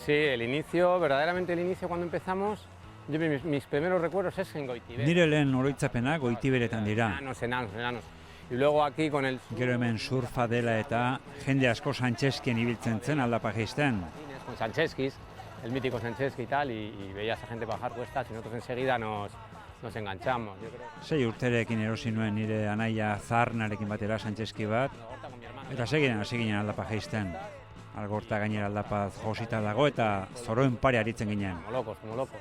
Sí, verdaderamente el inicio cuando empezamos, mis primeros recuerdos es en Goitibere. Nire lehen oroitzapena Goitiberetan dira. Enanos. Y luego aquí con el... Gero hemen surfa dela eta jende asko Sancheskien ibiltzen zen aldapa jaisten. Con Sancheskis, el mítico Sancheski y tal, y veías a gente bajar cuestas y nosotros enseguida nos enganchamos. Yo creo. 6 urterekin erosi nuen nire anaia zaharnarekin batera Sancheski bat, eta segiren hasi ginen aldapa jaisten. Algorta gainera aldapaz josita dago eta zoroen pare aritzen ginen. Como locos.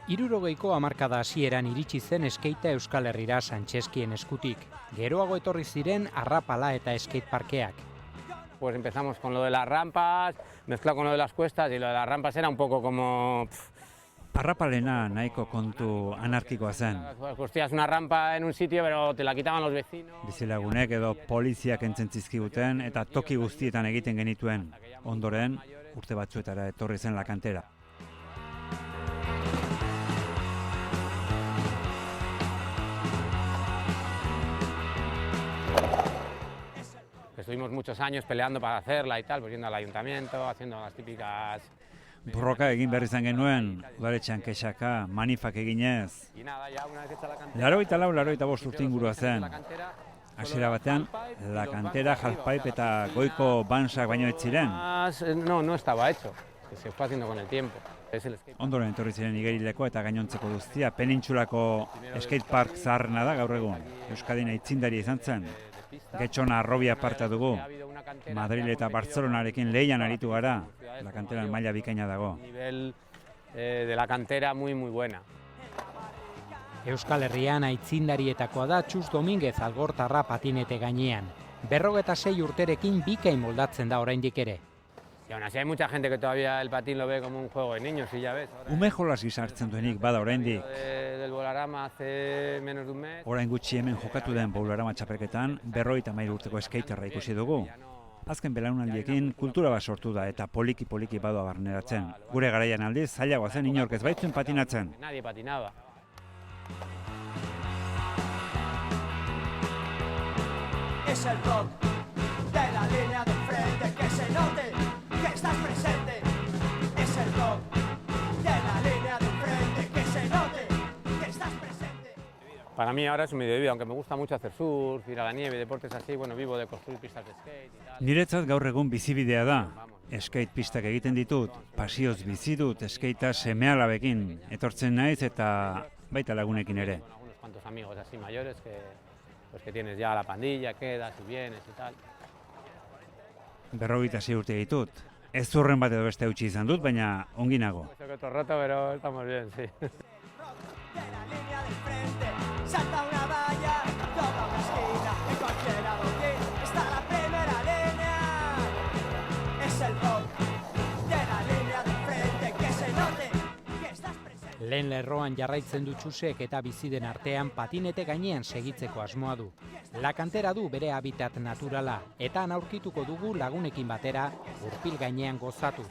60ko hamarkada hasieran iritsi zen eskeita Euskal Herrira Sancheskien eskutik. Geroago etorri ziren arrapala eta skateparkeak. Pues empezamos con lo de las rampas, mezclado con lo de las cuestas, y lo de las rampas era un poco como... Arrapalena nahiko kontu anarkikoa zen. Construías una rampa en un sitio, pero te la quitaban los vecinos. Bizilagunek edo poliziak entzen zizkiguten eta toki guztietan egiten genituen. Ondoren, urte batzuetara etorri zen la kantera. Estuvimos muchos años peleando para hacerla y tal, pues yendo al ayuntamiento, haciendo las típicas... Borroka egin behar izan genuen, udaletxean kexaka, manifak eginez. 84-85 urte ingurua zen. Hasiera batean, la kantera, halfpipe eta goiko bansak baino ez ziren. No estaba hecho, que se fue haciendo con el tiempo. Ondoren etorri ziren igerileko eta gainontzeko guztia, penintsulako skatepark zaharrena da gaur egun. Euskadin aitzindari izan zen. Getxona Arrobia parta dugu. Madrid eta Bartzelonarekin lehian aritu gara. La kantera maila bikaina dago. Nivel de la cantera muy buena. Euskal Herrian aitzindarietakoa da Txus Dominguez algortarra patinete gainean. 56 urterekin bikain moldatzen da oraindik ere. Y aún así hay mucha gente que todavía el patín lo ve como un juego de niños, y ya ves. Ume jolas gizartzen duenik bada oraindik. Del Bolarama hace menos de un mes. Orain gutxi hemen jokatu den Bolarama txapelketan 53 urteko skaterra ikusi dugu. Azken belaunaldiekin kultura bat sortu da eta poliki badoa barneratzen. Gure garaian aldiz zailagoa zen inork ez baitzuen patinatzen. Nadie patinaba. Es el rock de la línea de frente, que se note que estás presente. Es el rock de la línea de frente, que se note que estás presente. Para mí ahora es un medio de vida, aunque me gusta mucho hacer surf, ir a la nieve, deportes así, bueno, vivo de construir pistas de skate y tal. Niretzat gaur egun bizibidea da. Skate pistak egiten ditut, pasioz bizi dut, skatea seme-alabekin etortzen naiz eta baita lagunekin ere. Unos cuantos amigos así mayores que tienes ya la pandilla, quedas y vienes y tal. 56 urte ditut. Ez zurren bat edo beste utzi izan dut, baina ongi nago. Eso que otro rato, pero estamos bien, sí. De la línea del frente, salta una valla, toca una esquina, en cualquier adoquín está la primera línea. Es el rock de la línea del frente, que se note que estás presente. Lehen lerroan jarraitzen du Txusek eta biziden artean patinete gainean segitzeko asmoa du. La kantera du bere habitat naturala eta han aurkituko dugu lagunekin batera gurpil gainean gozatuz.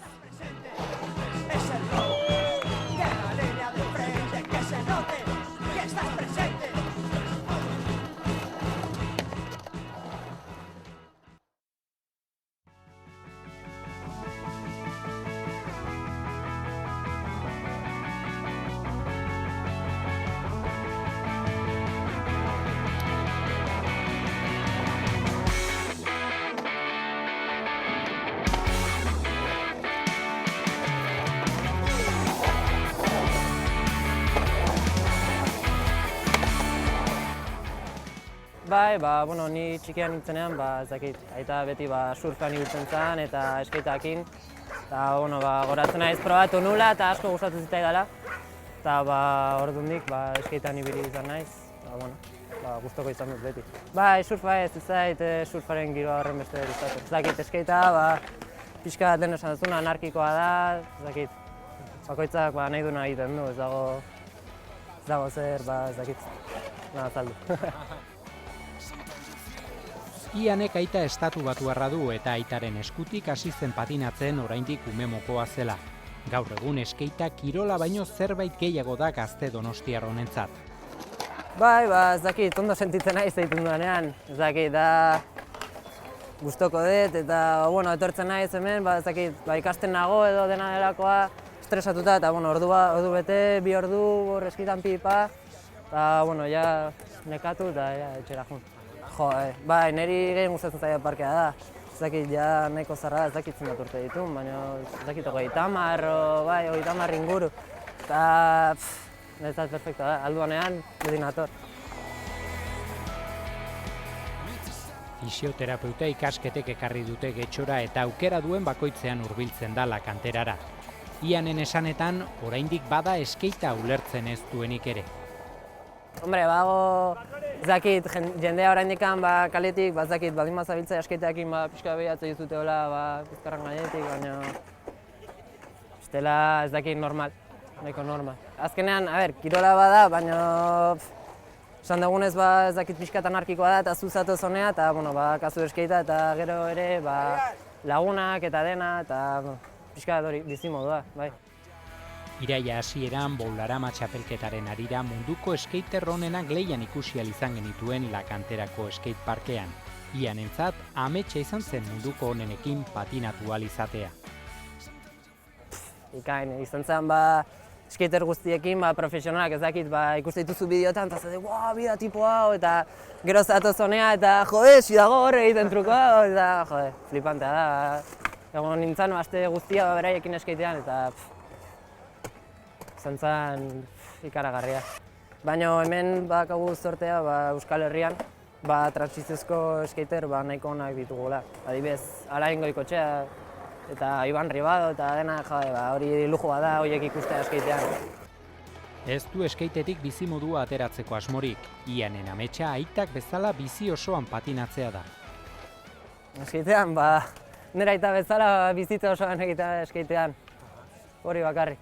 Es el rock de la línea del frente, que se note que estás presente. Bai, bueno, ni txikian nintzenean, ez dakit, aita beti surfean ibiltzen zen eta skateakin. Eta, bueno, goratzen naiz probatu nula eta asko gustatzen zitzaidala. Eta, ordundik, skatean ibili izan naiz. Bueno, gustoko izan dut beti. Bai, surfa ez zait surfaren giroa horren beste gustatzen. Ez dakit, skatea, pixka den esan duzuna, anarkikoa da, ez dakit. Bakoitzak nahi duna egiten du, ez dago zer, ez dakit, azaldu. Ianek aita estatu batuarra du eta aitaren eskutik hasi zen patinatzen oraindik umemokoa zela. Gaur egun skatea kirola baino zerbait gehiago da gazte donostiar honentzat. Bai, ez dakit, ondo sentitzen naiz egiten duanean. Ez dakit, gustoko dut, eta, bueno, etortzen naiz hemen, ba, ez dakit, ba, ikasten nago edo dena delakoa, estresatuta, eta, bueno, ordu bete, 2 ordu, hor eskitan pipa, eta, bueno, ja nekatu eta ja etxera jun. Jo, bai, niri gehien gustatzen zaio parkea da. Ez dakit, ja nahiko zarra, ez dakit zenbat urte ditun, baina ez dakit 30, bai, 30 inguru. Eta, netzat perfecto da, alduanean, beti nator. Fisioterapeuta ikasketek ekarri dute Getxora eta aukera duen bakoitzean hurbiltzen da kanterara. Ianen esanetan, oraindik bada eskeita ulertzen ez duenik ere. Hombre, bago, ez dakit, jendea oraindikan kaletik, ez dakit, baldin bazabiltzea eskeiteakin pixka behiatzen dizuteola bizkarran gainetik, baina bestela ez dakit normal, nahiko normal. Azkenean, kirola bada, baina esan dugunez ez dakit pixkat anarkikoa da eta zuzatoz honea, eta kasu eskeita eta gero ere lagunak eta dena, eta pixkat hori bizimodua, bai. Iraila hasieran Boularama txapelketaren harira munduko skater onenak lehian ikusi ahal izan genituen Lakanterako skateparkean. Ianentzat ametsa izan zen munduko onenekin patinatu ahal izatea. Ikain, izan zen skater guztiekin profesionalak ez dakit ikusten dituzu bideotan eta zate, bida tipo hau, eta gero zatoz honea eta si dago horre egiten truko hau, eta flipantea da. Egon nintzen aste guztia beraiekin skatean eta izan zen ikaragarria. Baina hemen bakagu zortea Euskal Herrian trantsiziozko skater nahiko onak ditugula. Adibidez, Alain Goikotxea eta Iban Ribado eta dena hori lujoa da horiek ikustea skatean. Ez du skatetik bizimodua ateratzeko asmorik. Ianen ametsa aitak bezala bizi osoan patinatzea da. Skatean, nera aita bezala bizitza osoan egitea skatean. Hori bakarrik.